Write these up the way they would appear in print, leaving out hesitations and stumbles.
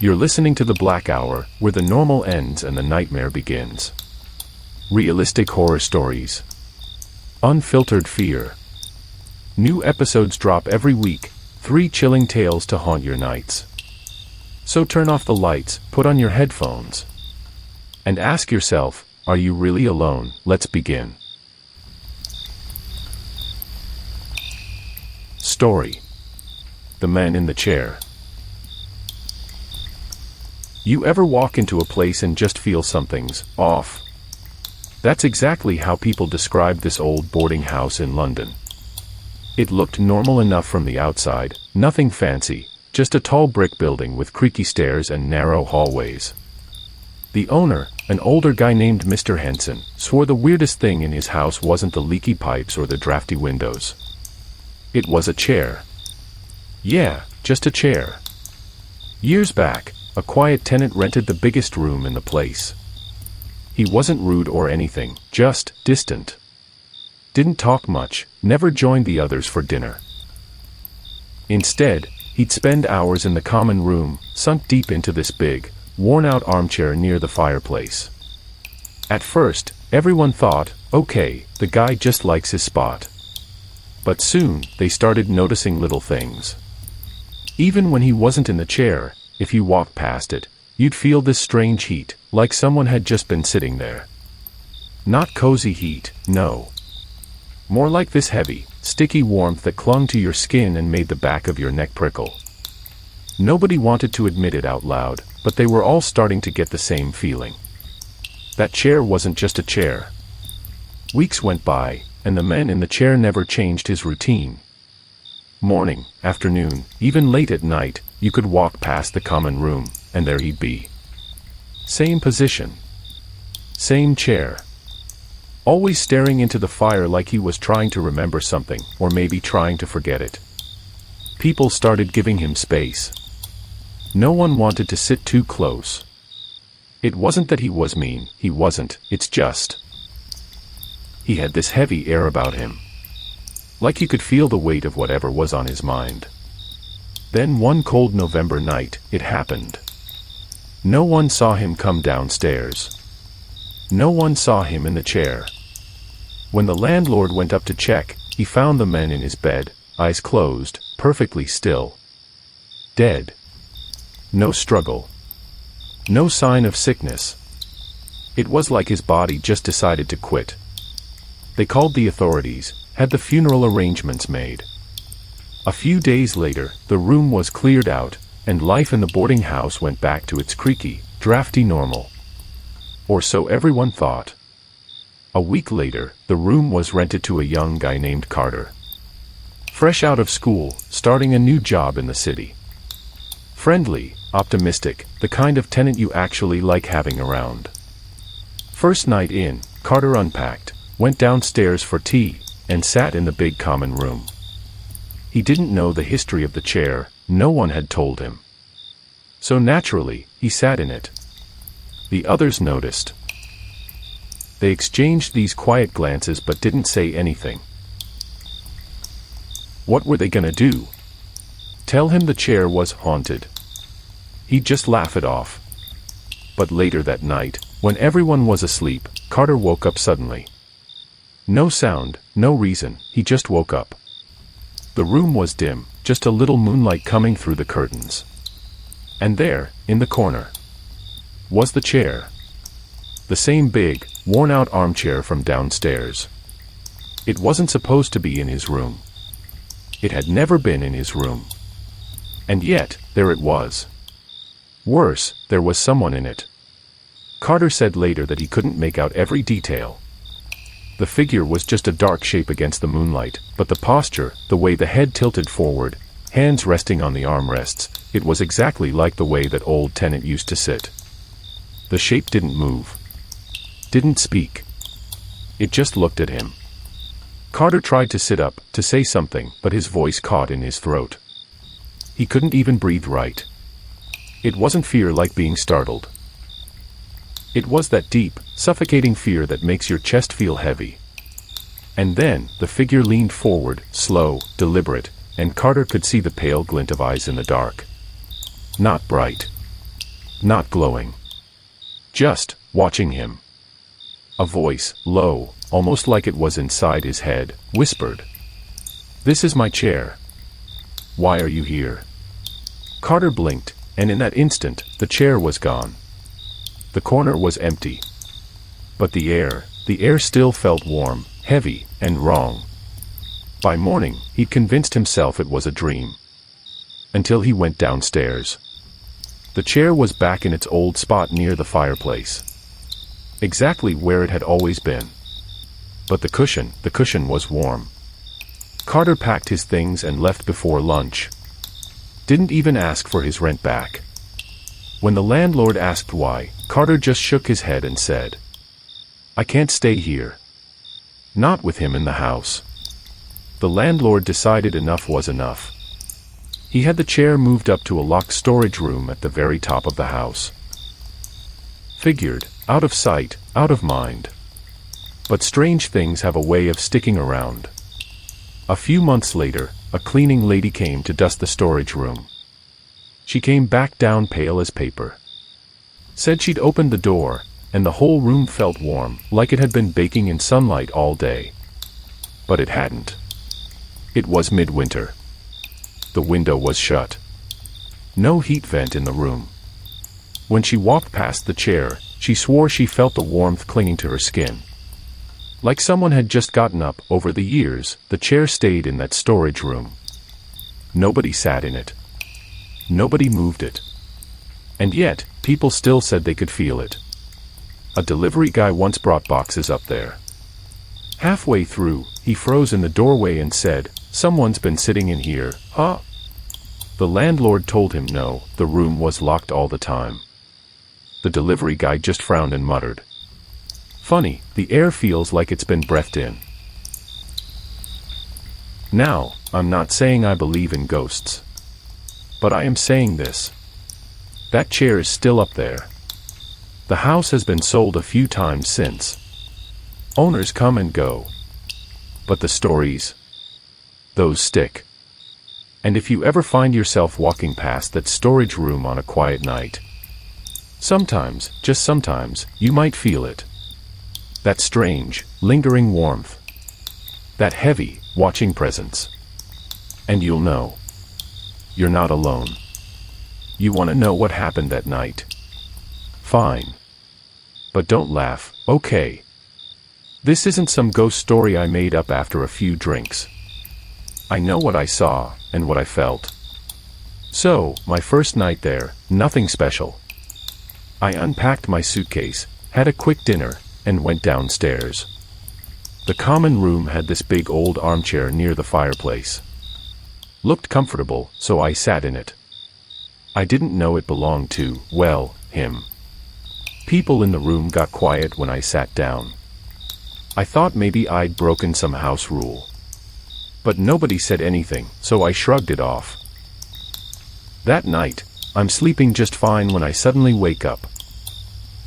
You're listening to The Black Hour, where the normal ends and the nightmare begins. Realistic horror stories. Unfiltered fear. New episodes drop every week, 3 chilling tales to haunt your nights. So turn off the lights, put on your headphones, and ask yourself, are you really alone? Let's begin. Story. The Man in the Chair. You ever walk into a place and just feel something's off? That's exactly how people describe this old boarding house in London. It looked normal enough from the outside, nothing fancy, just a tall brick building with creaky stairs and narrow hallways. The owner, an older guy named Mr. Henson, swore the weirdest thing in his house wasn't the leaky pipes or the drafty windows. It was a chair. Yeah, just a chair. Years back, a quiet tenant rented the biggest room in the place. He wasn't rude or anything, just distant. Didn't talk much, never joined the others for dinner. Instead, he'd spend hours in the common room, sunk deep into this big, worn-out armchair near the fireplace. At first, everyone thought, okay, the guy just likes his spot. But soon, they started noticing little things. Even when he wasn't in the chair, if you walked past it, you'd feel this strange heat, like someone had just been sitting there. Not cozy heat, no. More like this heavy, sticky warmth that clung to your skin and made the back of your neck prickle. Nobody wanted to admit it out loud, but they were all starting to get the same feeling. That chair wasn't just a chair. Weeks went by, and the man in the chair never changed his routine. Morning, afternoon, even late at night, you could walk past the common room, and there he'd be. Same position. Same chair. Always staring into the fire like he was trying to remember something, or maybe trying to forget it. People started giving him space. No one wanted to sit too close. It wasn't that he was mean, he wasn't, it's just. He had this heavy air about him. Like he could feel the weight of whatever was on his mind. Then one cold November night, it happened. No one saw him come downstairs. No one saw him in the chair. When the landlord went up to check, he found the man in his bed, eyes closed, perfectly still. Dead. No struggle. No sign of sickness. It was like his body just decided to quit. They called the authorities, had the funeral arrangements made. A few days later, the room was cleared out, and life in the boarding house went back to its creaky, drafty normal. Or so everyone thought. A week later, the room was rented to a young guy named Carter. Fresh out of school, starting a new job in the city. Friendly, optimistic, the kind of tenant you actually like having around. First night in, Carter unpacked, went downstairs for tea, and sat in the big common room. He didn't know the history of the chair, no one had told him. So naturally, he sat in it. The others noticed. They exchanged these quiet glances but didn't say anything. What were they gonna do? Tell him the chair was haunted? He'd just laugh it off. But later that night, when everyone was asleep, Carter woke up suddenly. No sound, no reason, he just woke up. The room was dim, just a little moonlight coming through the curtains. And there, in the corner, was the chair. The same big, worn-out armchair from downstairs. It wasn't supposed to be in his room. It had never been in his room. And yet, there it was. Worse, there was someone in it. Carter said later that he couldn't make out every detail. The figure was just a dark shape against the moonlight, but the posture, the way the head tilted forward, hands resting on the armrests, it was exactly like the way that old tenant used to sit. The shape didn't move. Didn't speak. It just looked at him. Carter tried to sit up, to say something, but his voice caught in his throat. He couldn't even breathe right. It wasn't fear like being startled. It was that deep, suffocating fear that makes your chest feel heavy. And then, the figure leaned forward, slow, deliberate, and Carter could see the pale glint of eyes in the dark. Not bright. not glowing. Just watching him. A voice, low, almost like it was inside his head, whispered, "This is my chair. Why are you here?" Carter blinked, and in that instant, the chair was gone. The corner was empty. But the air still felt warm, heavy, and wrong. By morning, he'd convinced himself it was a dream. Until he went downstairs. The chair was back in its old spot near the fireplace. Exactly where it had always been. But the cushion was warm. Carter packed his things and left before lunch. Didn't even ask for his rent back. When the landlord asked why, Carter just shook his head and said, "I can't stay here. Not with him in the house." The landlord decided enough was enough. He had the chair moved up to a locked storage room at the very top of the house. Figured, out of sight, out of mind. But strange things have a way of sticking around. A few months later, a cleaning lady came to dust the storage room. She came back down pale as paper. Said she'd opened the door, and the whole room felt warm, like it had been baking in sunlight all day. But it hadn't. It was midwinter. The window was shut. No heat vent in the room. When she walked past the chair, she swore she felt the warmth clinging to her skin. Like someone had just gotten up. Over the years, the chair stayed in that storage room. Nobody sat in it. Nobody moved it. And yet, people still said they could feel it. A delivery guy once brought boxes up there. Halfway through, he froze in the doorway and said, "Someone's been sitting in here, huh?" The landlord told him no, the room was locked all the time. The delivery guy just frowned and muttered, "Funny, the air feels like it's been breathed in." Now, I'm not saying I believe in ghosts. But I am saying this. That chair is still up there. The house has been sold a few times since. Owners come and go. But the stories, those stick. And if you ever find yourself walking past that storage room on a quiet night, sometimes, just sometimes, you might feel it. That strange, lingering warmth. That heavy, watching presence. And you'll know. You're not alone. You want to know what happened that night? Fine. But don't laugh, okay? This isn't some ghost story I made up after a few drinks. I know what I saw, and what I felt. So, my first night there, nothing special. I unpacked my suitcase, had a quick dinner, and went downstairs. The common room had this big old armchair near the fireplace. Looked comfortable, so I sat in it. I didn't know it belonged to, well, him. People in the room got quiet when I sat down. I thought maybe I'd broken some house rule. But nobody said anything, so I shrugged it off. That night, I'm sleeping just fine when I suddenly wake up.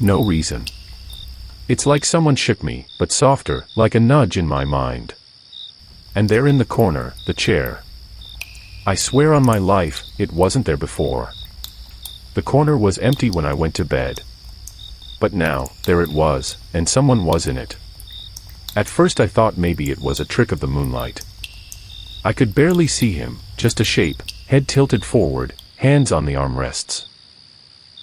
No reason. It's like someone shook me, but softer, like a nudge in my mind. And there in the corner, the chair. I swear on my life, it wasn't there before. The corner was empty when I went to bed. But now, there it was, and someone was in it. At first I thought maybe it was a trick of the moonlight. I could barely see him, just a shape, head tilted forward, hands on the armrests.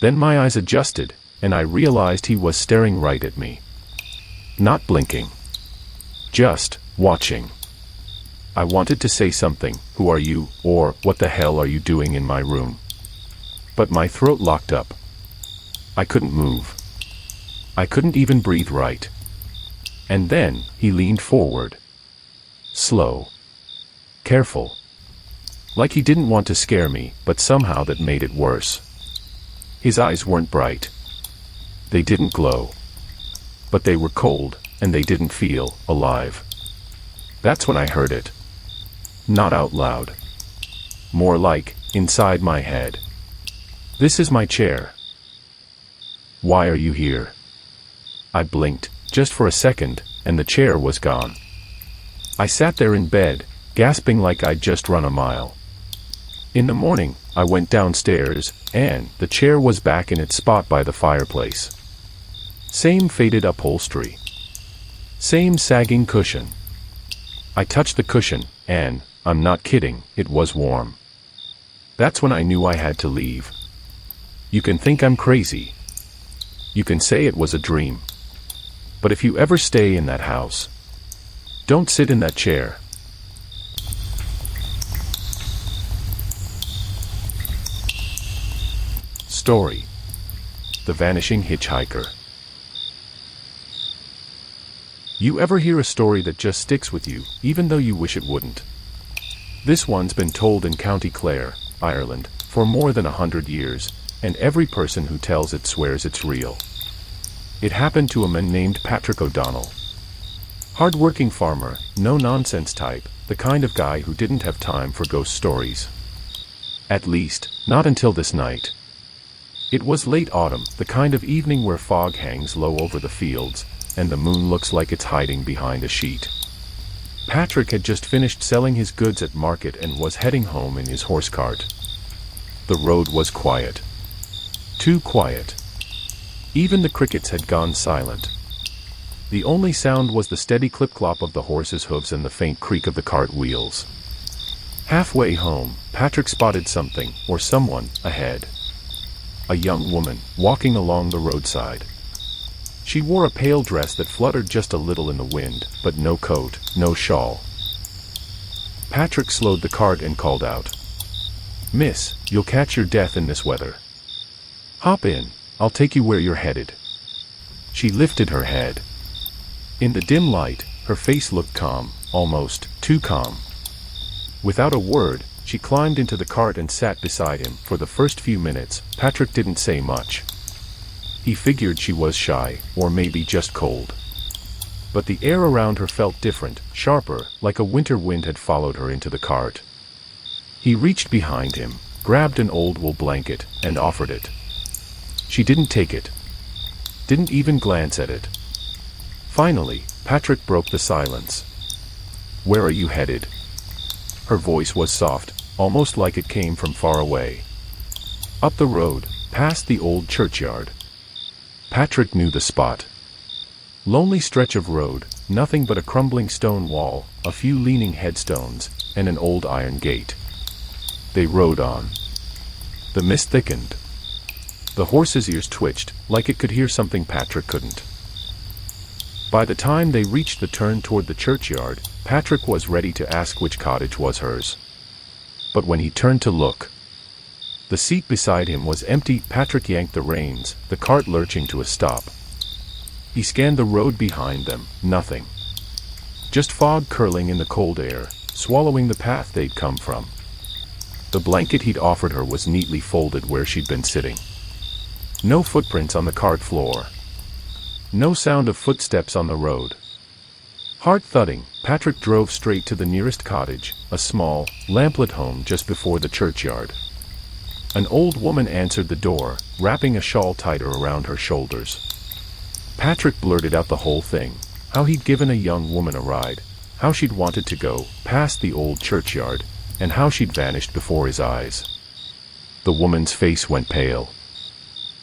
Then my eyes adjusted, and I realized he was staring right at me. Not blinking. Just watching. I wanted to say something, "Who are you?" or "What the hell are you doing in my room?" But my throat locked up. I couldn't move. I couldn't even breathe right. And then, he leaned forward. Slow. Careful. Like he didn't want to scare me, but somehow that made it worse. His eyes weren't bright. They didn't glow. But they were cold, and they didn't feel alive. That's when I heard it. Not out loud. More like, inside my head. "This is my chair. Why are you here?" I blinked, just for a second, and the chair was gone. I sat there in bed, gasping like I'd just run a mile. In the morning, I went downstairs, and the chair was back in its spot by the fireplace. Same faded upholstery. Same sagging cushion. I touched the cushion, and, I'm not kidding, it was warm. That's when I knew I had to leave. You can think I'm crazy. You can say it was a dream. But if you ever stay in that house, don't sit in that chair. Story: The Vanishing Hitchhiker. You ever hear a story that just sticks with you, even though you wish it wouldn't? This one's been told in County Clare, Ireland, for more than 100 years, and every person who tells it swears it's real. It happened to a man named Patrick O'Donnell. Hard-working farmer, no-nonsense type, the kind of guy who didn't have time for ghost stories. At least, not until this night. It was late autumn, the kind of evening where fog hangs low over the fields, and the moon looks like it's hiding behind a sheet. Patrick had just finished selling his goods at market and was heading home in his horse cart. The road was quiet. Too quiet. Even the crickets had gone silent. The only sound was the steady clip-clop of the horse's hooves and the faint creak of the cart wheels. Halfway home, Patrick spotted something, or someone, ahead. A young woman, walking along the roadside. She wore a pale dress that fluttered just a little in the wind, but no coat, no shawl. Patrick slowed the cart and called out, "Miss, you'll catch your death in this weather. Hop in, I'll take you where you're headed." She lifted her head. In the dim light, her face looked calm, almost too calm. Without a word, she climbed into the cart and sat beside him. For the first few minutes, Patrick didn't say much. He figured she was shy, or maybe just cold. But the air around her felt different, sharper, like a winter wind had followed her into the cart. He reached behind him, grabbed an old wool blanket, and offered it. She didn't take it. Didn't even glance at it. Finally, Patrick broke the silence. "Where are you headed?" Her voice was soft, almost like it came from far away. "Up the road, past the old churchyard." Patrick knew the spot. Lonely stretch of road, nothing but a crumbling stone wall, a few leaning headstones, and an old iron gate. They rode on. The mist thickened. The horse's ears twitched, like it could hear something Patrick couldn't. By the time they reached the turn toward the churchyard, Patrick was ready to ask which cottage was hers. But when he turned to look, the seat beside him was empty. Patrick yanked the reins, the cart lurching to a stop. He scanned the road behind them, nothing. Just fog curling in the cold air, swallowing the path they'd come from. The blanket he'd offered her was neatly folded where she'd been sitting. No footprints on the cart floor. No sound of footsteps on the road. Heart thudding, Patrick drove straight to the nearest cottage, a small, lamplit home just before the churchyard. An old woman answered the door, wrapping a shawl tighter around her shoulders. Patrick blurted out the whole thing, how he'd given a young woman a ride, how she'd wanted to go past the old churchyard, and how she'd vanished before his eyes. The woman's face went pale.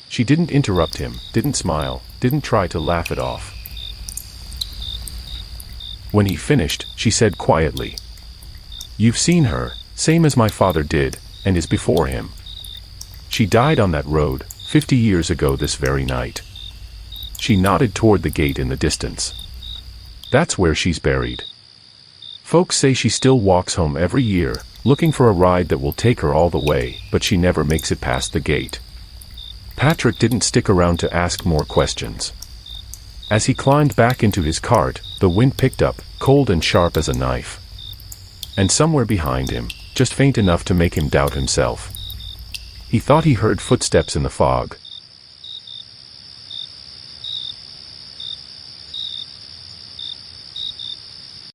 She didn't interrupt him, didn't smile, didn't try to laugh it off. When he finished, she said quietly, "You've seen her, same as my father did, and is before him. She died on that road, 50 years ago this very night." She nodded toward the gate in the distance. "That's where she's buried. Folks say she still walks home every year, looking for a ride that will take her all the way, but she never makes it past the gate." Patrick didn't stick around to ask more questions. As he climbed back into his cart, the wind picked up, cold and sharp as a knife. And somewhere behind him, just faint enough to make him doubt himself, he thought he heard footsteps in the fog,